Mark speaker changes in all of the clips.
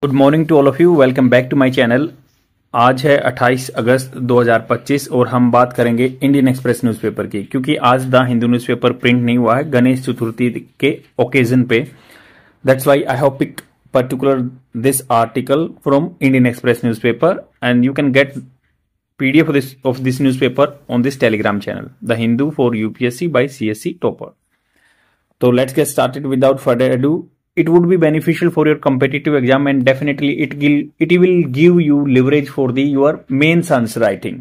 Speaker 1: Good morning to all of you. Welcome back to my channel. आज है 28 अगस्त 2025 और हम बात करेंगे इंडियन एक्सप्रेस न्यूज़पेपर की, क्योंकि आज द हिंदू न्यूज़पेपर प्रिंट नहीं हुआ है गणेश चतुर्थी के ओकेजन पे। That's why I have picked particular this article from Indian express newspaper and you can get PDF of this newspaper on this Telegram channel, The Hindu for UPSC by CSC Topper. So let's get started without further ado. It would be beneficial for your competitive exam and definitely it will give you leverage for your mains answer writing.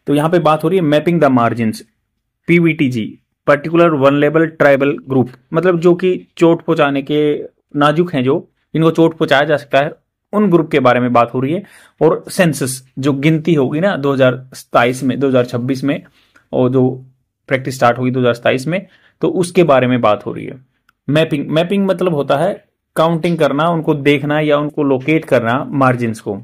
Speaker 1: तो यहाँ पे बात हो रही है mapping the margins PVTG, particular vulnerable tribal group, मतलब जो कि चोट पहुंचाने के नाजुक हैं, जो इनको चोट पहुंचाया जा सकता है, उन ग्रुप के बारे में बात हो रही है। और सेंसस जो गिनती होगी ना 2027 में 2026 में, और जो प्रैक्टिस स्टार्ट होगी 2027 में, तो उसके बारे में बात हो रही है। मैपिंग मतलब होता है काउंटिंग करना, उनको देखना या उनको लोकेट करना मार्जिन्स को।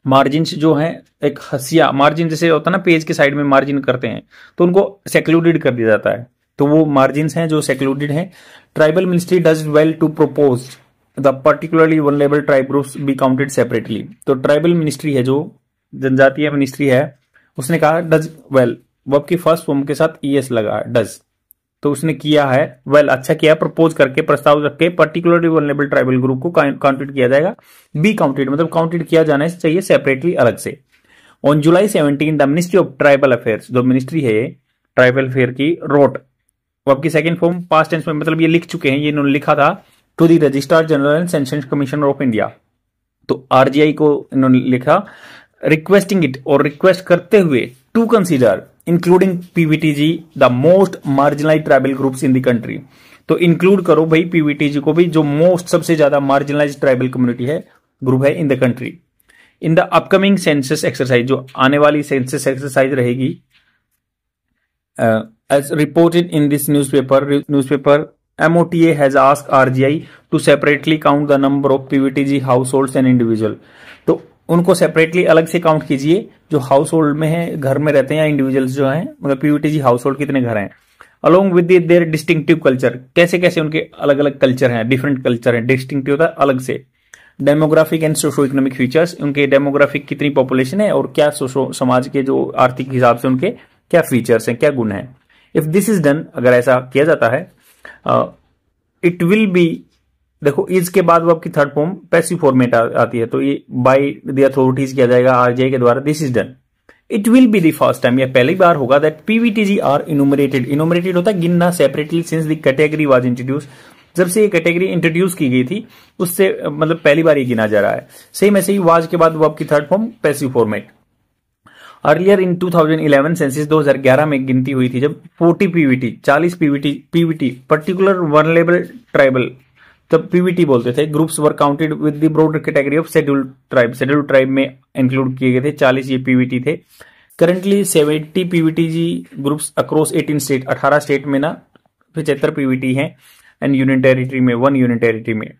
Speaker 1: मार्जिन्स जो है एक हसिया मार्जिन जैसे होता है ना, पेज के साइड में मार्जिन करते हैं तो उनको सेक्लूडेड कर दिया जाता है, तो वो मार्जिन्स हैं जो सेक्लूडेड हैं। Tribal ministry does well to propose the particularly vulnerable tribe groups be counted separately. तो ट्राइबल मिनिस्ट्री है, जो जनजातीय मिनिस्ट्री है, उसने कहा डज वेल, वर्ब की फर्स्ट फॉर्म के साथ ES लगा डज, तो उसने किया है वेल, अच्छा किया, प्रपोज करके, प्रस्ताव रख के पर्टिकुलरली वनरेबल ट्राइबल ग्रुप को काउंटेड किया जाएगा। बी काउंटेड मतलब काउंटेड किया जाना चाहिए सेपरेटली, अलग से। On July 17 the ministry of tribal affairs, जो मिनिस्ट्री है ये ट्राइबल अफेयर की, रोट, वर्ब की सेकंड फॉर्म पास्ट टेंस में, मतलब ये लिख चुके हैं, ये इन्होंने लिखा था to the registrar general and census commissioner of India, तो RGI को इन्होंने लिखा, रिक्वेस्टिंग इट, और रिक्वेस्ट करते हुए, to consider including PVTG the most marginalise tribal groups in the country. तो इंक्लूड करो भाई PVTG को भी, जो मोस्ट सबसे ज्यादा मार्जिनलाइज ट्राइबल कम्युनिटी है, ग्रुप है in the country. In the upcoming census exercise, जो आने वाली सेंसस एक्सरसाइज रहेगी, as reported in this newspaper MOTA has asked RGI to separately count the number of PVTG households and individual। तो उनको separately अलग से count कीजिए, जो हाउस होल्ड में है, घर में रहते हैं, या इंडिविजुअल्स जो हैं, मतलब PVTG हाउस होल्ड कितने घर हैं, along with their distinctive culture, कैसे कैसे उनके अलग अलग कल्चर हैं, डिफरेंट कल्चर हैं, डिस्टिंक्टिव होता है अलग से। Demographic and socio economic features, उनके डेमोग्राफिक कितनी पॉपुलेशन है, और क्या सोशो समाज के जो आर्थिक हिसाब से उनके क्या फीचर्स हैं, क्या गुण है। इफ दिस इज डन, अगर ऐसा किया जाता है, इट विल बी, देखो इज के बाद वो आपकी थर्ड फॉर्म पैसिव फॉर्मेट आती है, तो ये बाय द अथॉरिटीज किया जाएगा RGI के द्वारा। This is done, it will be the first time, यह पहली बार होगा दैट PVTG आर इनुमरेटेड होता है गिनना separately since the category was introduce, जब से ये कैटेगरी इंट्रोड्यूस की गई थी उससे मतलब पहली बार ये गिना जा रहा है। सेम ऐसे ही वाज के बाद वो आपकी third form passive format. Earlier in 2011 census 2011 में गिनती हुई थी, जब 40 PVT पर्टिकुलर वनरेबल ट्राइबल, तब PVT बोलते थे, groups were counted with the broader category of scheduled tribe, scheduled tribe में इंक्लूड किए गए थे, 40 ये PVT थे। Currently 70 PVTG groups across 18 state, 18 state में ना 75 PVT हैं, एंड यूनियन टेरिटरी में 1 यूनियन टेरिटरी में।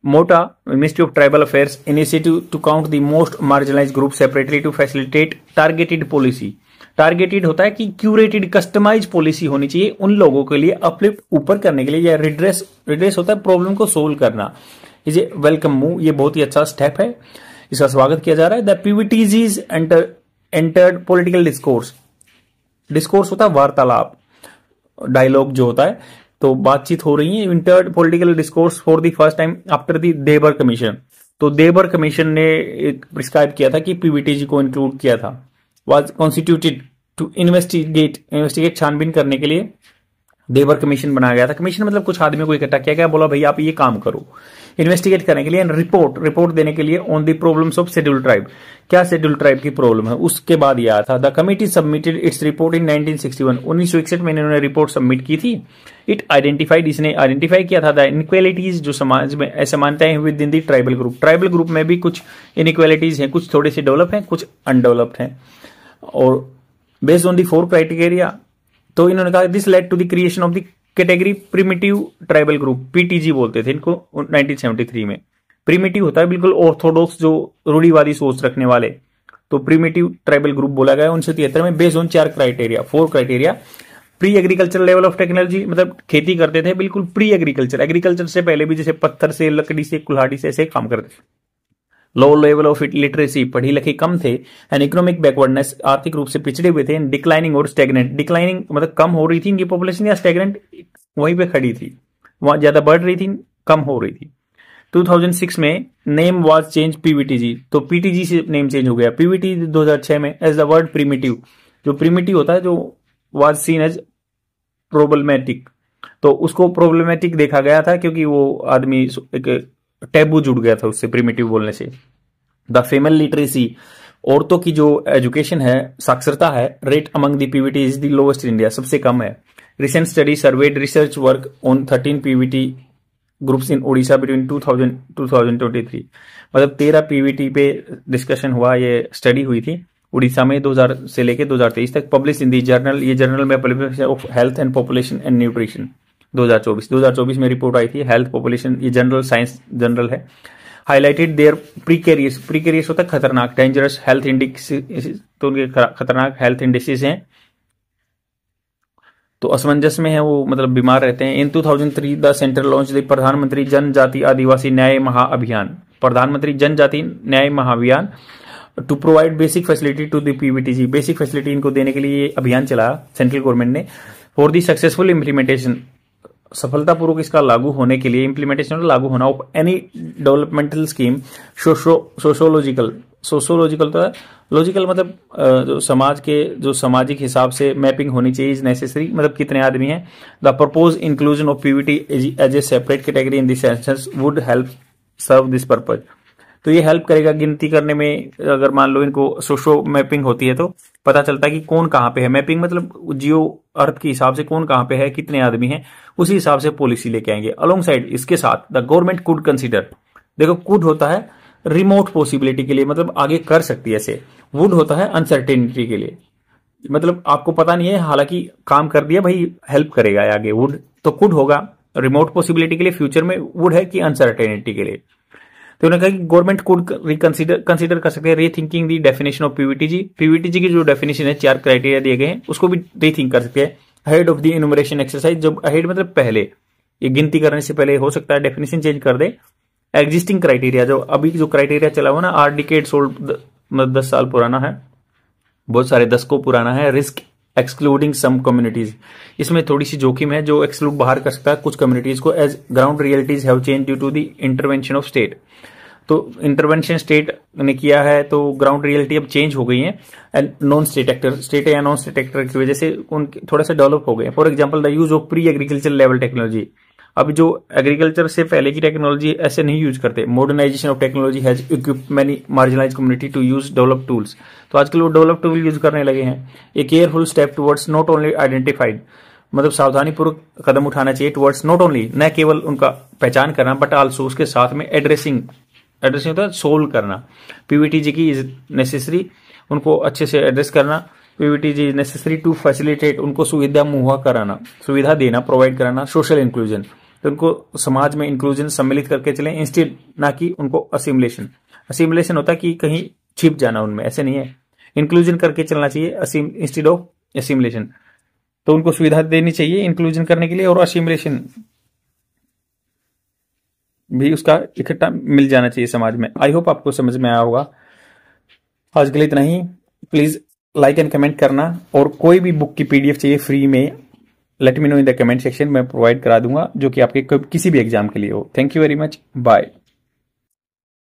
Speaker 1: MOTA, ministry of tribal affairs initiative to count the most marginalised group separately to facilitate targeted policy. Targeted होता है कि curated customise policy होनी चाहिए उन लोगों के लिए, अपलिफ्ट ऊपर करने के लिए, या रिड्रेस होता है प्रॉब्लम को सोल्व करना। इज ए वेलकम मूव, ये बहुत ही अच्छा स्टेप है, इसका स्वागत किया जा रहा है। The PVTGs entered political discourse, discourse होता है वार्तालाप, डायलॉग जो होता है, तो बातचीत हो रही है, entered political discourse for the first time after the देबर कमीशन। तो देबर कमीशन ने प्रिस्क्राइब किया था कि PVTG को इंक्लूड किया था, वाज कॉन्स्टिट्यूटेड टू इन्वेस्टिगेट छानबीन करने के लिए देबर कमीशन बनाया गया था। कमीशन मतलब कुछ आदमियों को इकट्ठा किया गया, बोला भाई आप ये काम करो, इन्वेस्टिगेट करने के लिए, रिपोर्ट देने के लिए on the problems of scheduled tribe, क्या शेड्यूल्ड ट्राइब की प्रॉब्लम है, उसके बाद ये आया था। The committee submitted its report इन 1961, 1961 में इन्होंने रिपोर्ट सबमिट की थी। इट आइडेंटिफाइड, इसने आइडेंटिफाई किया था द इनइक्वालिटीज, जो समाज में असमानताएं within the tribal group, tribal group में भी कुछ इनइक्वालिटीज हैं, कुछ थोड़े से डेवलप हैं, कुछ अनडेवलप्ड हैं, और बेस्ड ऑन दी 4 क्राइटेरिया, तो इन्होंने कहा this led to the creation of the category primitive tribal group, PTG बोलते थे इनको 1973 में। प्रिमिटिव होता है बिल्कुल ऑर्थोडॉक्स, जो रूढ़िवादी सोच रखने वाले, तो प्रिमिटिव ट्राइबल ग्रुप बोला गया 1973 में, based on 4 criteria. Pre agriculture level of technology, मतलब खेती करते थे बिल्कुल प्री एग्रीकल्चर, एग्रीकल्चर से पहले भी, जैसे पत्थर से, लकड़ी से, कुल्हाड़ी से ऐसे काम करते थे। लो लेवल ऑफ लिटरेसी, पढ़ी लिखी कम थे, एंड इकोनॉमिक बैकवर्डनेस, आर्थिक रूप से पिछड़े हुए थे, डिक्लाइनिंग और स्टेगनेंट, डिक्लाइनिंग मतलब कम हो रही थी इनकी पॉपुलेशन, या स्टेगनेंट वहीं पे खड़ी थी, वहां ज्यादा बढ़ रही थी कम हो रही थी। 2006 में नेम वाज चेंज पीवीटीजी, तो पीटीजी से नेम चेंज हो गया पीवीटी 2006 में एज द वर्ड प्रिमिटिव, जो प्रिमिटिव होता है जो वाज सीन एज प्रॉब्लमेटिक, तो उसको प्रॉब्लमेटिक देखा गया था क्योंकि वो आदमी एक टैबू जुड़ गया था उससे प्रिमिटिव बोलने से। द फीमेल लिटरेसी, औरतों की जो एजुकेशन है, साक्षरता है, rate among the Pvt is the lowest in India, सबसे कम है। Recent study served research work on 13 Pvt groups in Odisha between 2000-2023, मतलब 13 पीवीटी पे डिस्कशन हुआ, ये स्टडी हुई थी उड़ीसा में 2000 से लेके 2023 तक, पब्लिश इन दी जर्नल, ये जर्नल में publish of health and population and nutrition 2024 में रिपोर्ट आई थी, हेल्थ पॉपुलेशन, ये जनरल साइंस जनरल है। हाईलाइटेड देयर प्रीकेरियस होता है खतरनाक, डेंजरस हेल्थ इंडिसेस, तो उनके खतरनाक हेल्थ इंडिसेस हैं, तो असमंजस में है वो, मतलब बीमार रहते हैं। इन 2003 द सेंटर लॉन्च द प्रधानमंत्री जनजाति आदिवासी न्याय महाअभियान, प्रधानमंत्री जनजाति न्याय महाअभियान to provide basic facility to the PVTG, basic facility इनको देने के लिए ये अभियान चलाया सेंट्रल गवर्नमेंट ने। फॉर द सक्सेसफुल इम्प्लीमेंटेशन, सफलतापूर्वक इसका लागू होने के लिए, इम्प्लीमेंटेशन लागू होना of any developmental scheme, sociological तो है, लॉजिकल मतलब जो समाज के जो सामाजिक हिसाब से मैपिंग होनी चाहिए, इज नेसेसरी, मतलब कितने आदमी हैं। The propose inclusion of PVT as a separate category in this census would help serve this purpose, तो ये हेल्प करेगा गिनती करने में। अगर मान लो इनको सोशो मैपिंग होती है तो पता चलता है कि कौन कहाँ पे है, मैपिंग मतलब जियो अर्थ के हिसाब से कौन कहाँ पे है, कितने आदमी हैं, उसी हिसाब से पॉलिसी लेके आएंगे। अलोंग साइड इसके साथ द गवर्नमेंट कुड कंसिडर, देखो कुड होता है रिमोट पॉसिबिलिटी के लिए, मतलब आगे कर सकती है ऐसे, वुड होता है अनसर्टेनिटी के लिए, मतलब आपको पता नहीं है हालांकि काम कर दिया भाई, हेल्प करेगा आगे, वुड तो कुड होगा रिमोट पॉसिबिलिटी के लिए, फ्यूचर में वुड है कि अनसर्टेनिटी के लिए। तो उन्होंने कहा कि गवर्नमेंट कुड कंसीडर कर सकते हैं rethinking the definition of PVTG, PVTG की जो डेफिनेशन है 4 क्राइटेरिया दिए गए हैं, उसको भी रीथिंक कर सकते हैं। Ahead of the enumeration exercise, जब अहेड मतलब पहले, ये गिनती करने से पहले हो सकता है डेफिनेशन चेंज कर दे। एग्जिस्टिंग क्राइटेरिया, जो अभी जो क्राइटेरिया चला हुआ ना, 8 डिकेड्स ओल्ड, मतलब 10 साल पुराना है, बहुत सारे दशकों पुराना है। रिस्क एक्सक्लूडिंग सम कम्युनिटीज, इसमें थोड़ी सी जोखिम है, जो एक्सक्लूड बाहर कर सकता है कुछ कम्युनिटीज को। As ground realities have change due to the intervention of state, तो इंटरवेंशन स्टेट ने किया है तो ग्राउंड रियलिटी अब चेंज हो गई है। And non state actor, state या नॉन स्टेट एक्टर की वजह से उनके थोड़ा सा डेवलप हो गए। For example the use of pre agriculture level technology, अब जो एग्रीकल्चर से पहले की टेक्नोलॉजी ऐसे नहीं यूज करते। Modernisation of technology has equipped many marginalised community to use develop tools, तो आजकल वो डेवलप टूल यूज करने लगे हैं। A careful step towards not only identified, मतलब सावधानी पूर्वक कदम उठाना चाहिए टुवर्ड्स नॉट ओनली, न केवल उनका पहचान करना, बट आल्सो उसके साथ में एड्रेसिंग होता है सोल्व करना। पीवीटीजी की इज नेसेसरी, उनको अच्छे से एड्रेस करना। PVTG is necessary to facilitate, उनको सुविधा मुहैया कराना, सुविधा देना, प्रोवाइड कराना। सोशल इंक्लूजन, तो उनको समाज में इंक्लूजन सम्मिलित करके चले, इंस्टेड ना कि उनको असिमुलेशन। असिमुलेशन होता है कि कहीं छिप जाना उनमें, ऐसे नहीं है, इंक्लूजन करके चलना चाहिए इंस्टेड ऑफ असिमुलेशन। तो उनको सुविधा देनी चाहिए इंक्लूजन करने के लिए, और असिमुलेशन भी उसका इकट्ठा मिल जाना चाहिए समाज में। आई होप आपको समझ में आया होगा। आज के लिए इतना ही। प्लीज लाइक एंड कमेंट करना, और कोई भी बुक की पीडीएफ चाहिए फ्री में, let me know in the comment section, मैं प्रोवाइड करा दूंगा, जो कि आपके किसी भी एग्जाम के लिए हो। Thank you very much, bye.